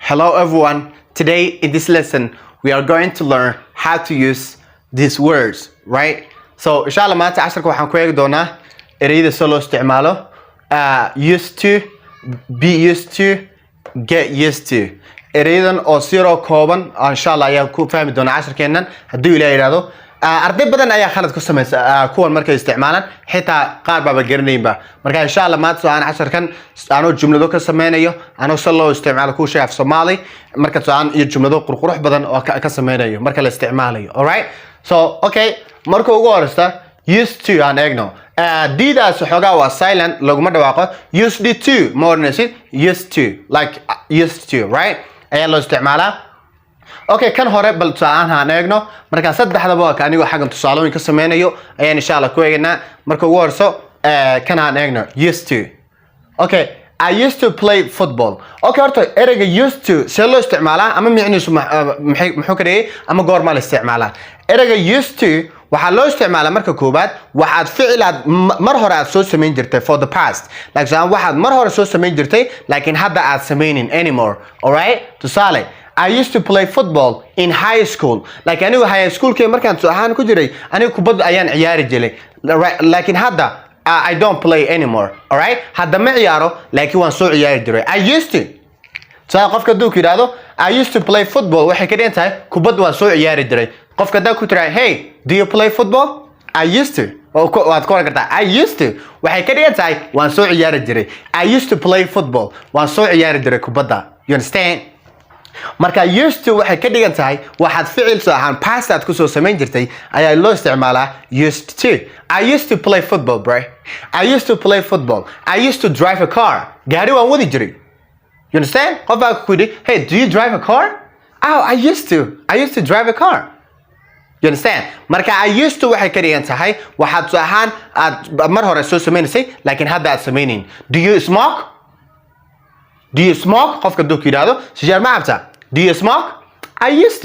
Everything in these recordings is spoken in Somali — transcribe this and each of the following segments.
Hello everyone. Today in this lesson we are going to learn how to use these words, right? So inshallah maanta casharka waxaan ku eegi doonaa ereyada soo loo isticmaalo used to, be used to, get used to. Erayadan oo siro kooban inshallah ayaa ku fahmi doonaa casharkeenan haddii Ilaahay yiraahdo. arday badan ayaa khalad ku sameeyay kuwan markay isticmaalaan xitaa qaar baba garanayba marka insha Allah maanta aan casharkan aanu jumlado ka sameynayo aanu soo loo isticmaalo ku sheef Soomaali marka aan iyo jumlado qurqurux badan oo ka sameynayo marka la isticmaalayo. All right, so okay, marka ugu horeysa used to aan eegno diidaas xogaa waa silent laguma dhawaaqo. Used to more than used to, like used to, right, ayaa loo isticmaalaa. Okay, kan hore bal tusaalaan haan eegno marka saddexdaba waa anigu xagan tusaalooyin ka sameynayo ayaan insha Allah ku eegnaa. Marka ugu horeyso kan haan eegno used to. Okay, I used to play football. Okay, horta ereyga used to see loo isticmaalaa ama micnihiisu muxuu ka dhigay ama goorma la isticmaalaa. Ereyga used to waxaa loo isticmaalaa marka koobaad waxaad ficilaad mar hore aad soo sameyn jirtay for the past, like waxaad mar hore soo sameyn jirtay laakiin hadda aad sameynin anymore. All right, tusaale I used to play football in high school. Like anigu high school kay markaan soo ahaan ku jiray anigu kubad ayaan ciyaari jiray laakiin hadda I don't play anymore. All right, hadda ma ciyaaro laakiin waan soo ciyaari jiray. I used to. So qofka duu ku yiraahdo I used to play football waxay ka dhigan tahay kubad waan soo ciyaari jiray. Qofka daa ku tiraa hey, do you play football? I used to. waad ku oran kartaa I used to waxay ka dhigan tahay waan soo ciyaari jiray. I used to play football waan soo ciyaari jiray kubadda. You understand? marka used to waxay ka dhigan tahay waxaad ficil soo ahaan past aad ku soo sameyn jirtay ayaa loo isticmaalaa used to. I used to play football, bro. I used to play football. I used to drive a car. gaari waan wadi jiray. You understand? qof baa ku yidhi hey, do you drive a car? Oh, I used to drive a car. You understand? marka I used to waxay ka dhigan tahay waxaad soo ahaan aad mar hore soo sameynaysay laakiin hadda aad sameynin. Do you smoke? Do you smoke? qofka duu ku yiraahdo sigaar ma cabtaa? Do you smoke? I used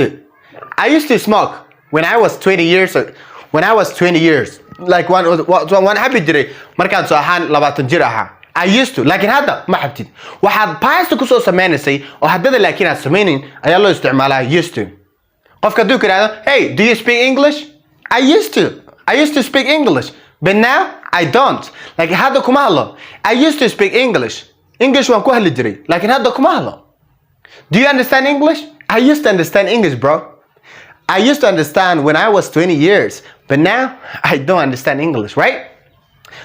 to smoke when I was 20 years like one happy jiray markaan soo ahaan 20 jir ahaa. I used to laakiin hadda ma cabtid. waxaad past ku soo sameynaysay oo haddada laakiin aad sameynin ayaa loo isticmaalaa used to. qofka duu ku yiraahdo hey, do you speak English? I used to speak English but now I don't. like hadda kuma hadlo. I used to speak English waan ku hadli jiray laakiin hadda kuma hadlo. Do you understand English? I used to understand English, bro. I used to understand when I was 20 years but now I don't understand English, right?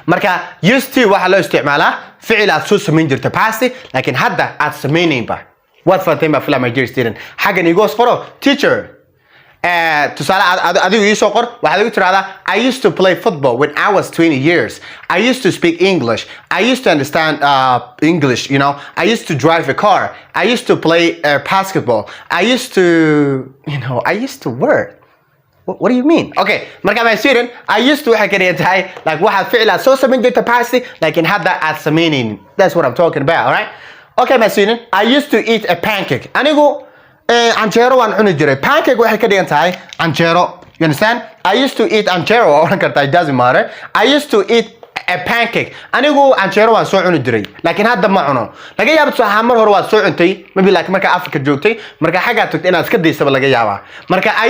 marka used to waxa loo isticmaalaa ficil aad soo sameyn jirtay past laakiin hadda aad sameynayba. waad fahanteen baa filan my dear student. xaggan igoos qoro teacher tusaale adigu ii soo qor waxaad igu tiraahdaa I used to play football when I was 20 years. I used to speak English. I used to understand English, you know. I used to drive a car. I used to play basketball. I used to work. What do you mean? Okay, marka my student, I used to waxay ka dhigan tahay like waxaad ficil aad soo sameyn jirtay past laakiin hadda aad sameynin. That's what I'm talking about, all right? Okay, my student, I used to eat a pancake. anigu anjero waan cuni jiray. pancake waxay ka dhigan tahay anjero. You understand? I used to eat anjero. oran kartaa, it doesn't matter. I used to eat a pancake. anigu anjero waan soo cuni jiray laakiin hadda ma cuno. laga yaabo soo mar hore waad soo cuntay maybe like marka Afrika joogtay marka xagaa tagtay inaad iska daysaba laga yaabaa. marka I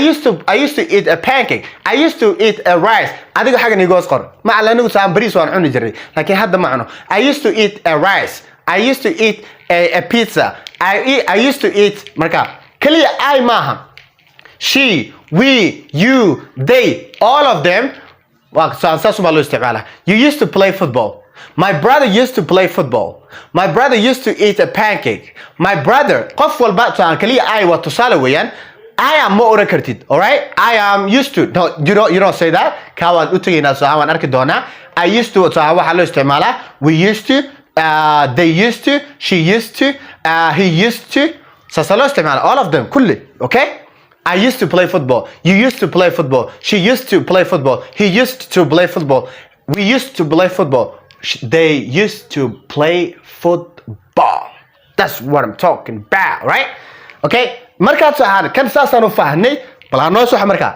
used to eat a pancake. I used to eat a rice. adiga xagan igoos qor ma anigu saan bariis waan cuni jiray laakiin hadda ma cuno. I used to eat a rice. I used to eat a pizza. I used to eat marka kaliya I maaha. she, we, you, they, all of them saas baa loo isticmaalaa. You used to play football. My brother used to play football. My brother used to eat a pancake. My brother qof walba saan kaliya I waa tusaale weeyaan. I am ma oran kartid. All right, I am used to. No, you don't say that. ka waan u tagaynaa soo waan arki doonaa. I used to waxa loo isticmaalaa we used to, they used to, she used to, he used to. saas loo isticmaalaa all of them kulli. Okay, I used to play football. You used to play football. She used to play football. He used to play football. We used to play football. They used to play football. That's what I'm talking about, right? Okay, markaad soo ahaan kan saasaan u fahnay bal aan noo soo markaa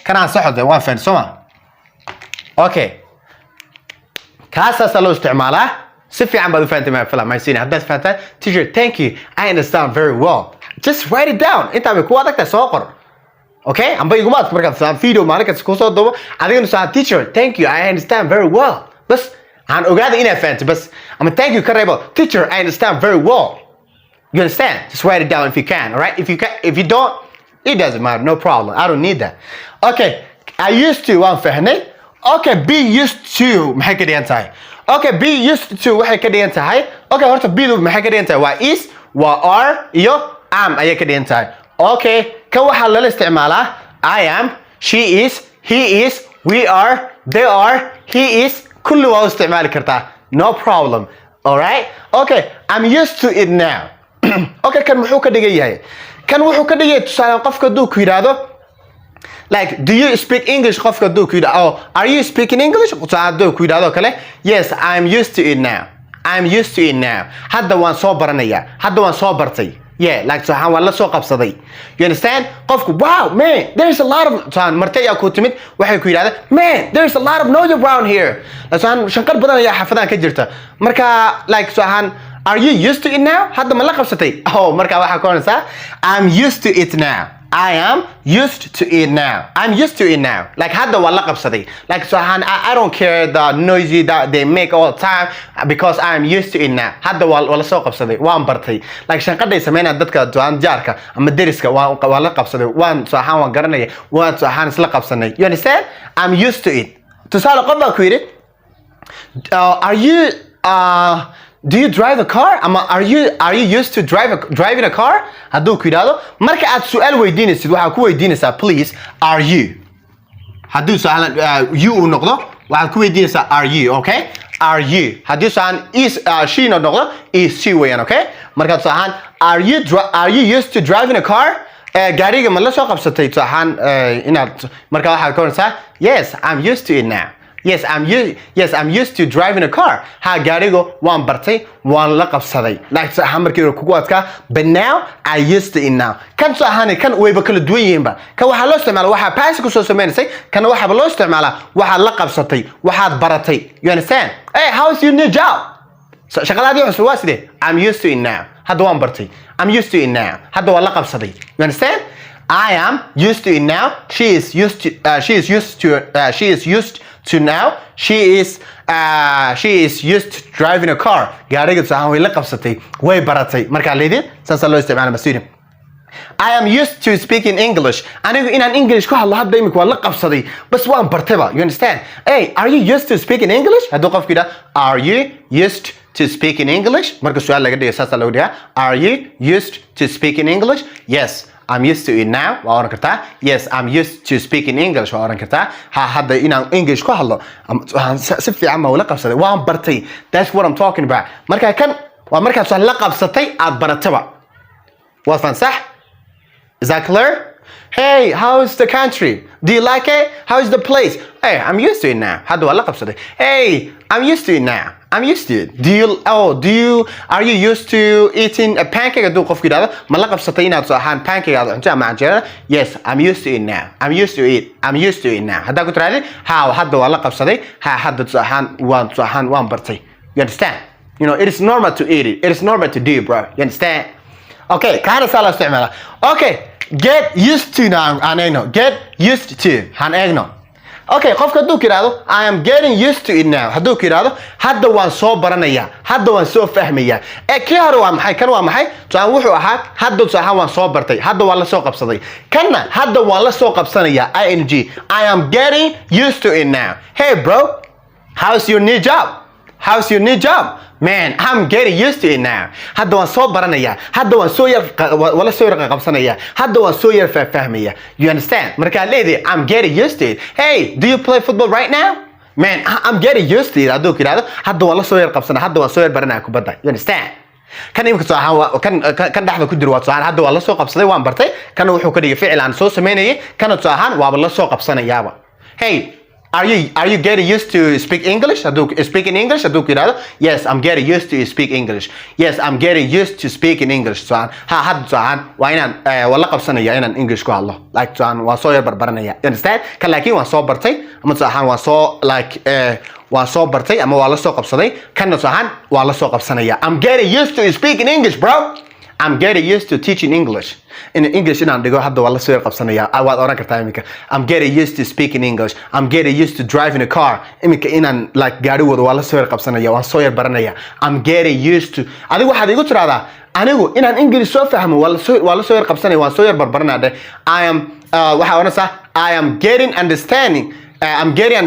kanaan saxday waan fahan soo ma. Okay, kaasaas loo isticmaalaa si fiican baad u fahantay ma fila maysiin haddaad fahantaan teacher thank you I understand very well just write it down intaa bay ku adagtahay soo qor okay amba iguma adka markaad saan video maalin kasta ku soo duubo adigana soo teacher thank you I understand very well bas aan ogaada inaad fahantay bas ama thank you ka reebo teacher I understand very well you understand just write it down if you can all right if you don't it doesn't matter no problem I don't need that okay I used to waan fahnay okay be used to maxay ka dhigan tahay okay be used to waxay ka dhigan tahay okay horta be du maxay ka dhigan tahay waa is waa are iyo am ayay ka dhigan tahay okay kan waxa lala isticmaalaa I am she is he is we are they are he is kulli waa isticmaali kartaa no problem all right okay I'm used to it now okay kan muxuu ka dhigan yahay kan wuxuu ka dhigay tusaale qofka duu ku yiraahdo like do you speak English qofka duu ku yiraahdo oh are you speaking English tusaale duu ku yiraahdo kale yes I'm used to it now I'm used to it now hadda waan soo baranaya hadda waan soo bartay yeah like so waan la soo qabsaday you understand qofku wow man there's a lot of tan martay yaa ku timid waxay ku yiraahdo man there's a lot of noise around here lasan shanqar badan ayaa xafadan ka jirta marka like so are you used to it now hadda ma la qabsatay oh marka waxa ku oranaysa I'm used to it now I am used to it now I'm used to it now like hadda waa la qabsaday like so I don't care the noisy that they make all the time because I'm used to it now hadda waa la soo qabsaday waan bartay like shanqaday sameeyna dadka doon jaarka ama deriska waa la qabsaday waan so waan garanaya waan so isla qabsanay you understand I'm used to it tusaale qof baa ku yiri are you do you drive a car ama are you used to driving a car haduu ku yiraahdo marka aad su'aal weydiinaysid waxa ku weydiinaysaa please are you haduu su'aalan you u noqdo waxa ku weydiinaysaa are you okay are you haduu su'aan is she noqdo is she weeyaan okay marka su'aan are you used to driving a car gaariga ma la soo qabsatay su'aan inaad marka waxa ku oranaysaa yes I'm used to it now Yes, I'm used to driving a car. Ha gaarigo waan bartay, waan la qabsaday. Like so markii kugu adka, but now I used to it now. Kan soo ahani kan wayba kala duwan yihiin ba. Kan waxa loo isticmaalaa waxa pass ku soo sameeysay, kan waxa loo isticmaalaa waxa la qabsatay, waxaad baratay. You understand? Hey, how's your new job? So shaqadaadii cusub waa sidee? I'm used to it now. Hadda waan bartay. I'm used to it now. Hadda waan la qabsaday. You understand? I am used to it now. She is used to now. She is used to driving a car. Gaariga sahan way la qabsatay, way baratay. Marka leedin saas loo isticmaalo masiirin. I am used to speaking English. Anigu inaan English ku hadlo hadda imika waan la qabsaday, bas waan bartayba. You understand? Hey, are you used to speaking English? Haduu qofku yiraahdo, are you used to speaking English? Marka su'aal laga dhigo saas loo dhigaa. Are you used to speaking English? Yes. I'm used to it now waa oran kartaa yes I'm used to speaking English waa oran kartaa hadda inaan English ku hadlo si fiican ma wala qabsaday waan bartay that's what I'm talking about marka kan waa markaas la qabsatay aad barataba waa fan sax is that clear hey how is the country do you like it how is the place hey I'm used to it now hadda waa la qabsaday hey I'm used to it now I'm used to it. Are you used to eating a pancake? Adu qofku yiraahdo ma la qabsatay inaad soo ahaan pancake aad cunto ama canjeera? Yes, I'm used to it now. I'm used to it. I'm used to it now. Hadda ku tiraahdo ha hadda waa la qabsaday ha hadda soo ahaan waan bartay. You understand? You know, it is normal to eat it. It is normal to do, bro. You understand? Okay, kaana sala isticmaala. Okay, get used to now. Anayno. Get used to. Han eegno. Okay, qofka haduu kiraado I am getting used to it now. Haduu kiraado hadda waan soo baranaya, hadda waan soo fahmaya. Kii hore waa maxay? Kan waa maxay? Taan wuxuu ahaa hadda soo waan soo bartay, hadda waan la soo qabsaday. Kanna hadda waan la soo qabsanaya ing. I am getting used to it now. Hey bro, how's your new job? How's your new job? Man, I'm getting used to it now. Hadda waan soo baranaya. Hadda waan soo wala soo qabsanaya. Hadda waan soo fahmaya. You understand? Marka leeyahay I'm getting used to it. Hey, do you play football right now? Man, I'm getting used to it. Hadda kiraado hadda waan la soo qabsanaya. Hadda waan soo baranaya kubadda. You understand? kan imka soo ahaan kan dhaxda ku jiro waa soo hadda waa la soo qabsaday waan bartay. Kan wuxuu ka dhigay ficil aan soo sameeyay. Kan soo ahaan waa la soo qabsanayaaba. Hey, are you getting used to speak English? Speaking English? Yes, I'm getting used to speak English. Yes, I'm getting used to speaking English. So had waa inaan wala qabsanaya inaan English ku hadlo. Like waa soo yar barbaranaya. You understand? Kan laakiin waan soo bartay ama soo waa soo like waa soo bartay ama waa la soo qabsaday kana tusahaan waa la soo qabsanaya I'm getting used to speaking English bro I'm getting used to teaching English in English inaan dhigo hadda waa la soo qabsanaya waad oran kartaa iminka I'm getting used to speaking English I'm getting used to driving a car iminka inaan like gaari wado waa la soo qabsanaya waan soo yar baranaya I'm getting used to adigu waxaad igu tiraahdaa anigu inaan English soo fahmo waa la soo yar qabsanaya waan soo yar barbaranaa I am waxa oranaysaa I am getting understanding I'm getting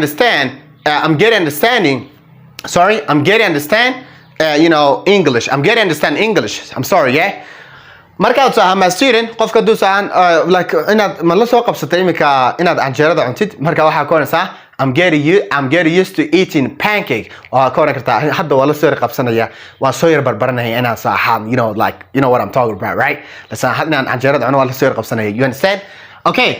understand you know English I'm getting understand English I'm sorry yeah markaad soo ma student qofka duusaan like inaad ma la soo qabsatay imika inaad canjeerada cuntid marka waxa ka oranaysaa I'm getting used to eating pancake oo ka oran kartaa hadda waa la soo qabsanaya waa soo yar barbaranaya inaan saaxaan you know like you know what I'm talking about right la saaxaan inaan canjeerada cuno waa la soo yar qabsanaya you understand okay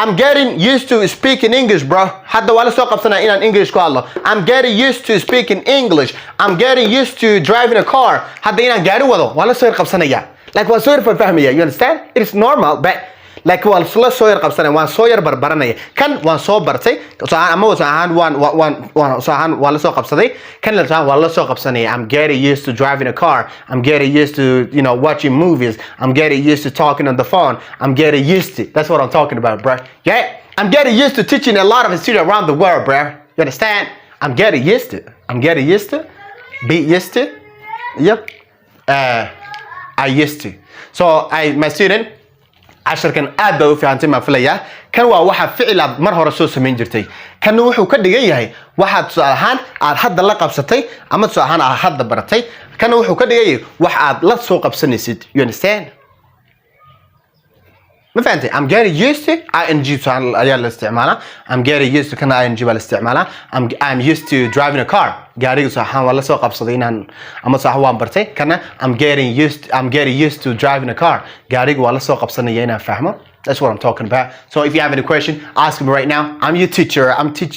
I'm getting used to speaking English bro hadda waa la soo qabsanaya inaan English ku hadlo I'm getting used to speaking English I'm getting used to driving a car hadda inaan gaari wado waa la soo yar qabsanaya like waa soo yar fahmaya you understand it is normal but like waa la soo yar qabsanaya waan soo yar barbaranaya kan waan soo bartay ama waan waa la soo qabsaday kan waa la soo qabsanaya I'm getting used to driving a car I'm getting used to you know watching movies I'm getting used to talking on the phone I'm getting used to that's what I'm talking about bro yeah I'm getting used to teaching a lot of students around the world bro you understand I'm getting used to be used to yep I used to so my student casharkan aad baa u fahamtay ma filaya kan waa waxa ficil aad mar hore soo sameyn jirtay kan wuxuu ka dhigan yahay waxa tusaalahan aad hadda la qabsatay ama tusaalahan aad hadda baratay kan wuxuu ka dhigan yahay wax aad la soo qabsanaysid you understand ما فهمتي I'm getting used to ing ayaa la isticmaalaa I'm getting used to kana ing baa la isticmaalaa I'm used to driving a car gaariga saxan waa la soo qabsaday inaan ama sax waan bartay kana I'm getting used to driving a car gaariga waa la soo qabsanaya inaan fahmo that's what I'm talking about so if you have any question ask me right now I'm your teacher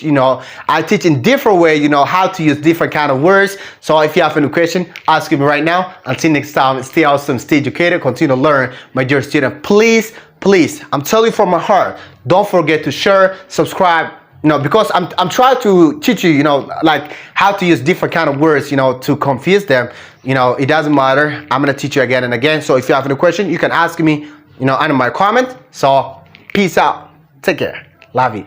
you know I teach in different way you know how to use different kind of words so if you have any question ask me right now until next time stay awesome stay educated continue to learn my dear student please I'm telling you from my heart don't forget to share subscribe you know because I'm trying to teach you you know like how to use different kind of words you know to confuse them you know it doesn't matter I'm gonna teach you again and again so if you have any question you can ask me you know under my comment so peace out take care love you